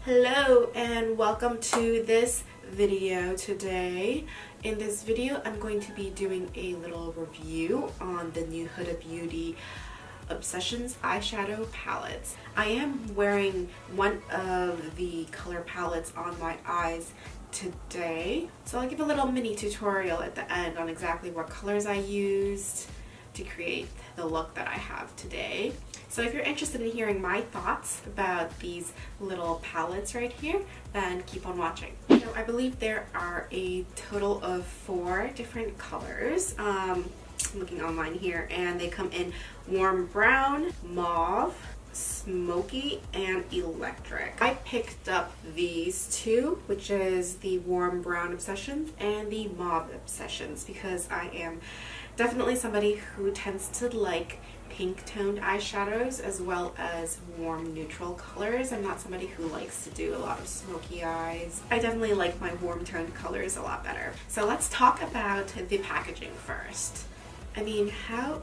Hello and welcome to this video today. In this video I'm going to be doing a little review on the new Huda Beauty Obsessions eyeshadow palettes. I am wearing one of the color palettes on my eyes today, so I'll give a little mini tutorial at the end on exactly what colors I used to create the look that I have today. So if you're interested in hearing my thoughts about these little palettes right here, then keep on watching. So I believe there are a total of 4 different colors. I'm looking online here, and they come in warm brown, mauve, smoky, and electric. I picked up these two, which is the warm brown Obsessions and the mauve Obsessions, because I am definitely somebody who tends to like pink toned eyeshadows as well as warm neutral colors. I'm not somebody who likes to do a lot of smoky eyes. I definitely like my warm toned colors a lot better. So let's talk about the packaging first. I mean, how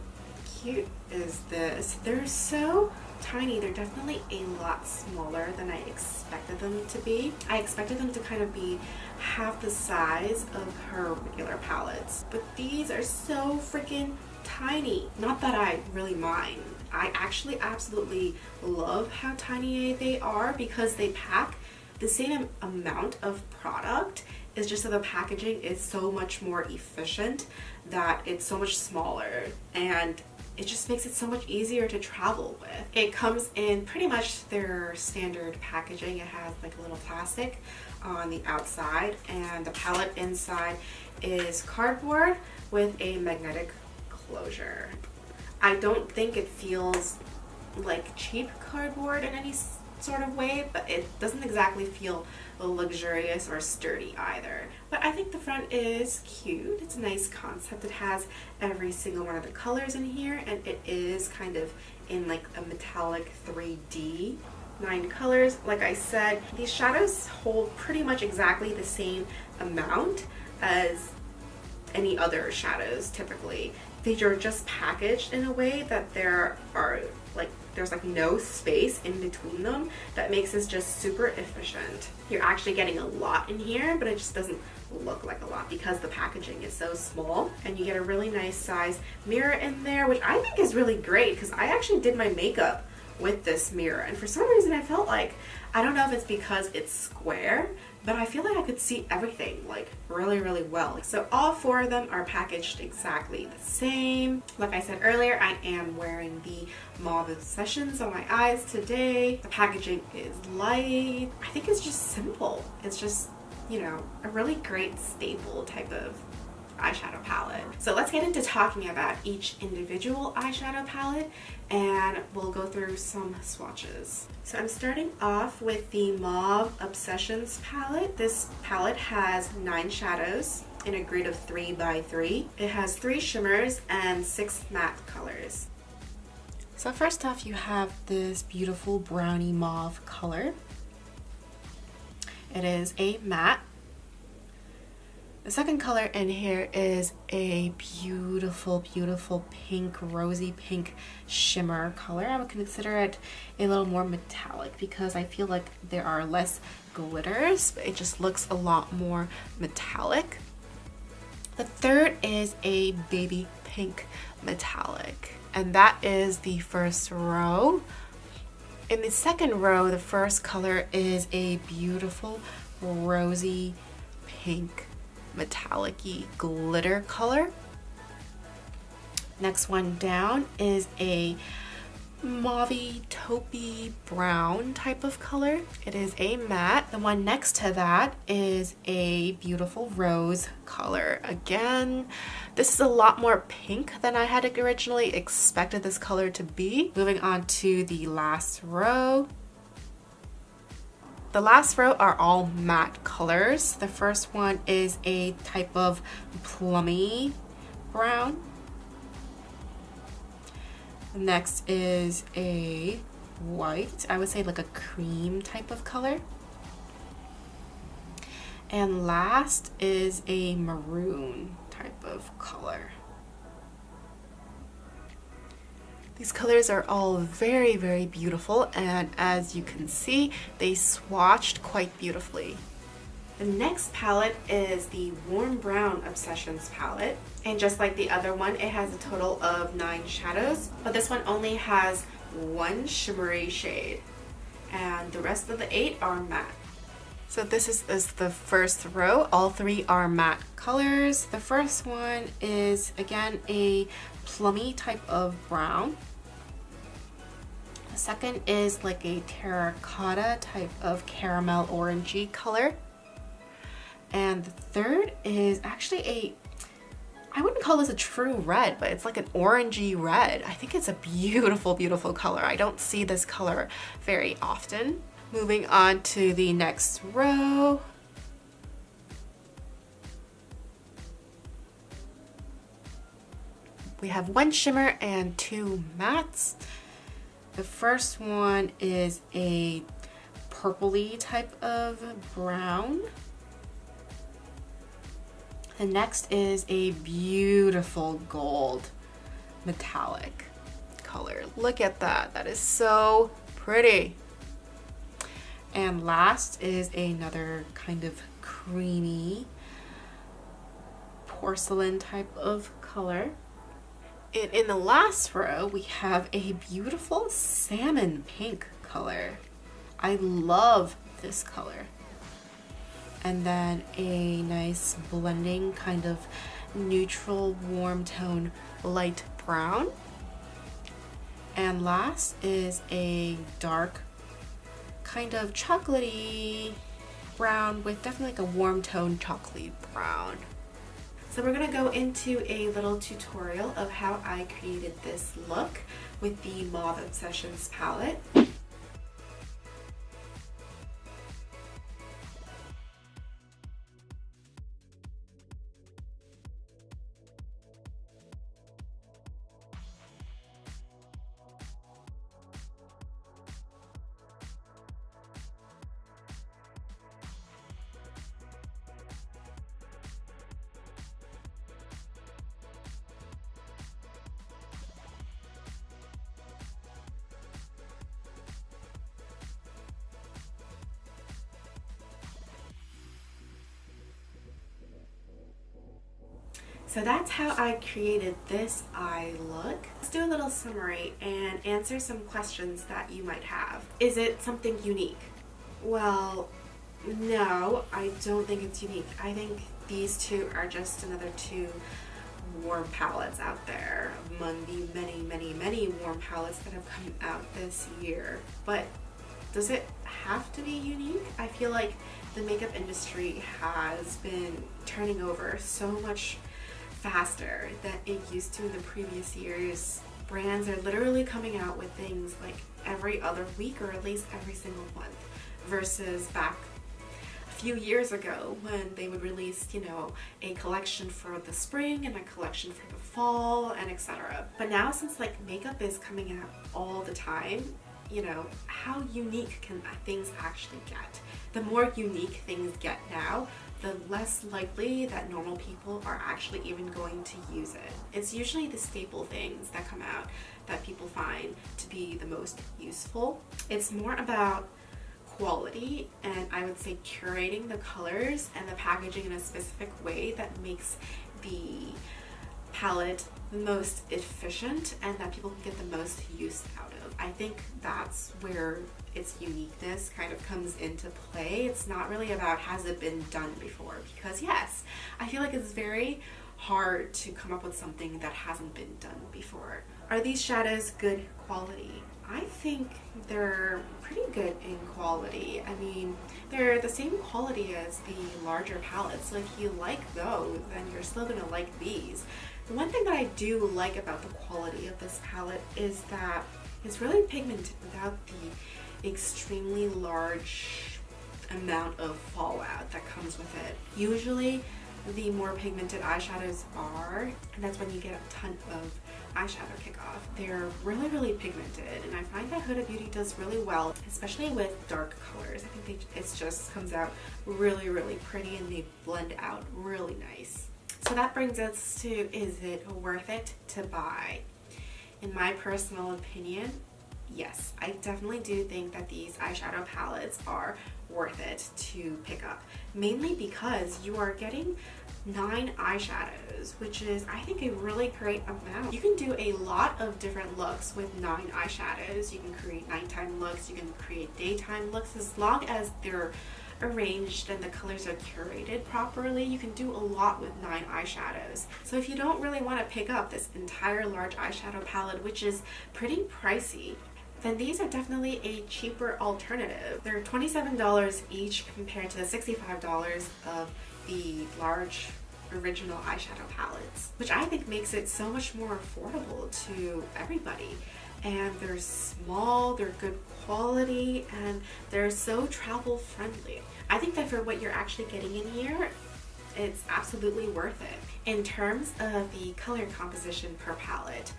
cute is this? They're so tiny. They're definitely a lot smaller than I expected them to be. I expected them to kind of be half the size of her regular palettes, but these are so freaking tiny. Not that I really mind. I actually absolutely love how tiny they are, because they pack the same amount of product. It's just that the packaging is so much more efficient, that it's so much smaller, and it just makes it so much easier to travel with. It comes in pretty much their standard packaging. It has like a little plastic on the outside, and the palette inside is cardboard with a magnetic closure. I don't think it feels like cheap cardboard in any sort of way, but it doesn't exactly feel luxurious or sturdy either. But I think the front is cute. It's a nice concept. It has every single one of the colors in here, and it is kind of in like a metallic 3D. 9 colors. Like I said, these shadows hold pretty much exactly the same amount as any other shadows typically. These are just packaged in a way that there's like no space in between them. That makes this just super efficient. You're actually getting a lot in here, but it just doesn't look like a lot because the packaging is so small. And you get a really nice size mirror in there, which I think is really great, because I actually did my makeup with this mirror, and for some reason I felt like, I don't know if it's because it's square, but I feel like I could see everything like really well. So all 4 of them are packaged exactly the same. Like I said earlier, I am wearing the mauve Obsessions on my eyes today. The packaging is light. I think it's just simple. It's just, you know, a really great staple type of eyeshadow palette. So let's get into talking about each individual eyeshadow palette, and we'll go through some swatches. So I'm starting off with the Mauve Obsessions palette. This palette has 9 shadows in a grid of 3 by 3. It has 3 shimmers and 6 matte colors. So first off, you have this beautiful brownie mauve color. It is a matte. The second color in here is a beautiful pink, rosy pink shimmer color. I would consider it a little more metallic because I feel like there are less glitters, but it just looks a lot more metallic. The third is a baby pink metallic, and that is the first row. In the second row, the first color is a beautiful rosy pink metallic-y glitter color. Next one down is a mauvey taupey brown type of color. It is a matte. The one next to that is a beautiful rose color. Again, this is a lot more pink than I had originally expected this color to be. Moving on to the last row. The last row are all matte colors. The first one is a type of plummy brown. The next is a white, I would say like a cream type of color. And last is a maroon type of color. These colors are all very, very beautiful, and as you can see, they swatched quite beautifully. The next palette is the Warm Brown Obsessions palette, and just like the other one, it has a total of 9 shadows, but this one only has one shimmery shade, and the rest of the 8 are matte. So this is the first row. All 3 are matte colors. The first one is, again, a plummy type of brown. The second is like a terracotta type of caramel orangey color. And the third is actually I wouldn't call this a true red, but it's like an orangey red. I think it's a beautiful, beautiful color. I don't see this color very often. Moving on to the next row. We have 1 shimmer and 2 mattes. The first one is a purpley type of brown. The next is a beautiful gold metallic color. Look at that. That is so pretty. And last is another kind of creamy porcelain type of color. And in the last row, we have a beautiful salmon pink color. I love this color. And then a nice blending kind of neutral warm tone light brown. And last is a dark kind of chocolatey brown with definitely like a warm tone chocolatey brown. So we're gonna go into a little tutorial of how I created this look with the Mauve Obsessions palette. So that's how I created this eye look. Let's do a little summary and answer some questions that you might have. Is it something unique? Well, no, I don't think it's unique. I think these two are just another 2 warm palettes out there among the many, many, many warm palettes that have come out this year. But does it have to be unique? I feel like the makeup industry has been turning over so much faster than it used to in the previous years. Brands are literally coming out with things like every other week or at least every single month versus back a few years ago when they would release, you know, a collection for the spring and a collection for the fall and etc. But now since like makeup is coming out all the time, you know, how unique can things actually get? The more unique things get now, the less likely that normal people are actually even going to use it. It's usually the staple things that come out that people find to be the most useful. It's more about quality, and I would say curating the colors and the packaging in a specific way that makes the palette the most efficient and that people can get the most use out of. I think that's where its uniqueness kind of comes into play. It's not really about has it been done before, because yes, I feel like it's very hard to come up with something that hasn't been done before. Are these shadows good quality? I think they're pretty good in quality. I mean, they're the same quality as the larger palettes, so if you like those, then you're still gonna like these. The one thing that I do like about the quality of this palette is that it's really pigmented without the extremely large amount of fallout that comes with it. Usually the more pigmented eyeshadows are, and that's when you get a ton of eyeshadow kickoff. They're really, really pigmented, and I find that Huda Beauty does really well, especially with dark colors. I think it just comes out really, really pretty, and they blend out really nice. So that brings us to, is it worth it to buy? in my personal opinion, yes, I definitely do think that these eyeshadow palettes are worth it to pick up. Mainly because you are getting 9 eyeshadows, which is, I think, a really great amount. You can do a lot of different looks with 9 eyeshadows. You can create nighttime looks, you can create daytime looks, as long as they're arranged and the colors are curated properly. You can do a lot with 9 eyeshadows. So if you don't really want to pick up this entire large eyeshadow palette, which is pretty pricey, then these are definitely a cheaper alternative. They're $27 each compared to the $65 of the large original eyeshadow palettes, which I think makes it so much more affordable to everybody. And they're small, they're good quality, and they're so travel friendly. I think that for what you're actually getting in here, it's absolutely worth it. In terms of the color composition per palette,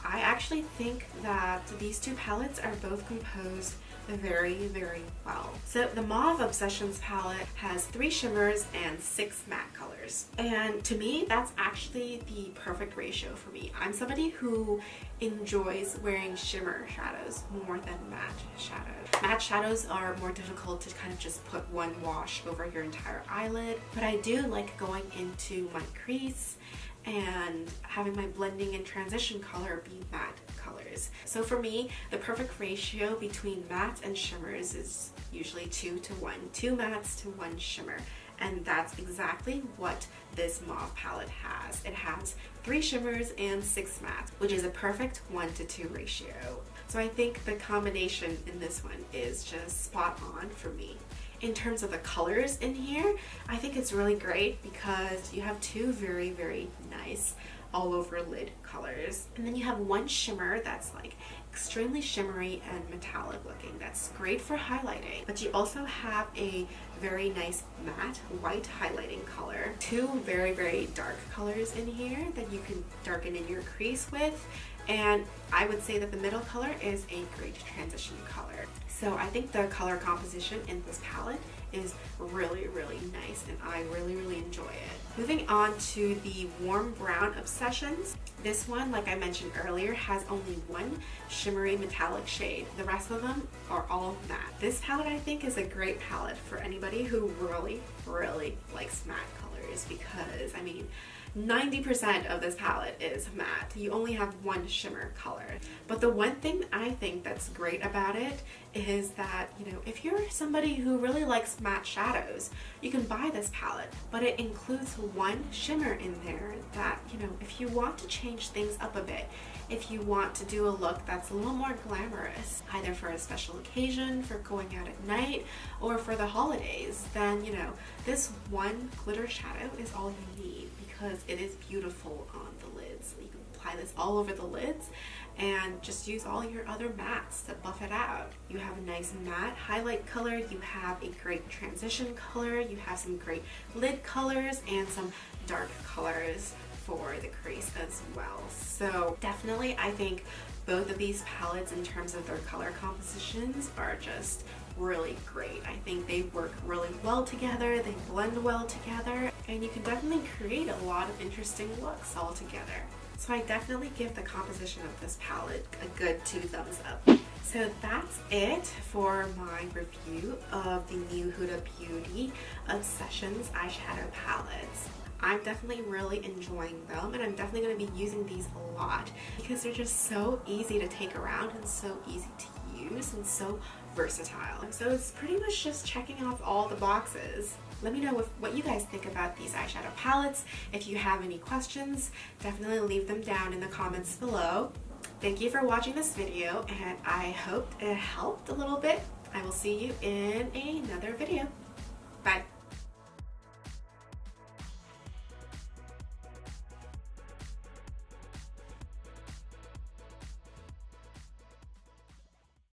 I actually think that these two palettes are both composed very, very well. So the Mauve Obsessions palette has 3 shimmers and 6 matte colors. And to me, that's actually the perfect ratio for me. I'm somebody who enjoys wearing shimmer shadows more than matte shadows. Matte shadows are more difficult to kind of just put one wash over your entire eyelid, but I do like going into my crease and having my blending and transition color be matte colors. So for me, the perfect ratio between mattes and shimmers is usually 2 to 1. 2 mattes to 1 shimmer. And that's exactly what this Mauve palette has. It has 3 shimmers and 6 mattes, which is a perfect 1 to 2 ratio. So I think the combination in this one is just spot on for me. In terms of the colors in here, I think it's really great because you have 2 very, very nice all over lid colors. And then you have 1 shimmer that's like extremely shimmery and metallic looking. That's great for highlighting. But you also have a very nice matte white highlighting color. 2 very, very dark colors in here that you can darken in your crease with. And I would say that the middle color is a great transition color. So I think the color composition in this palette is really, really nice, and I really, really enjoy it. Moving on to the Warm Brown Obsessions. This one, like I mentioned earlier, has only 1 shimmery metallic shade. The rest of them are all matte. This palette, I think, is a great palette for anybody who really, really likes matte colors, because, I mean, 90% of this palette is matte. You only have 1 shimmer color. But the one thing I think that's great about it is that, you know, if you're somebody who really likes matte shadows, you can buy this palette, but it includes 1 shimmer in there that, you know, if you want to change things up a bit, if you want to do a look that's a little more glamorous, either for a special occasion, for going out at night, or for the holidays, then, you know, this 1 glitter shadow is all you need, because it is beautiful on the lids. You can apply this all over the lids and just use all your other mattes to buff it out. You have a nice matte highlight color, you have a great transition color, you have some great lid colors and some dark colors for the crease as well. So definitely I think both of these palettes in terms of their color compositions are just really great. I think they work really well together, they blend well together, and you can definitely create a lot of interesting looks all together. So I definitely give the composition of this palette a good 2 thumbs up. So that's it for my review of the new Huda Beauty Obsessions eyeshadow palettes. I'm definitely really enjoying them, and I'm definitely going to be using these a lot because they're just so easy to take around and so easy to use and so versatile. So it's pretty much just checking off all the boxes. Let me know what you guys think about these eyeshadow palettes. If you have any questions, definitely leave them down in the comments below. Thank you for watching this video, and I hope it helped a little bit. I will see you in another video.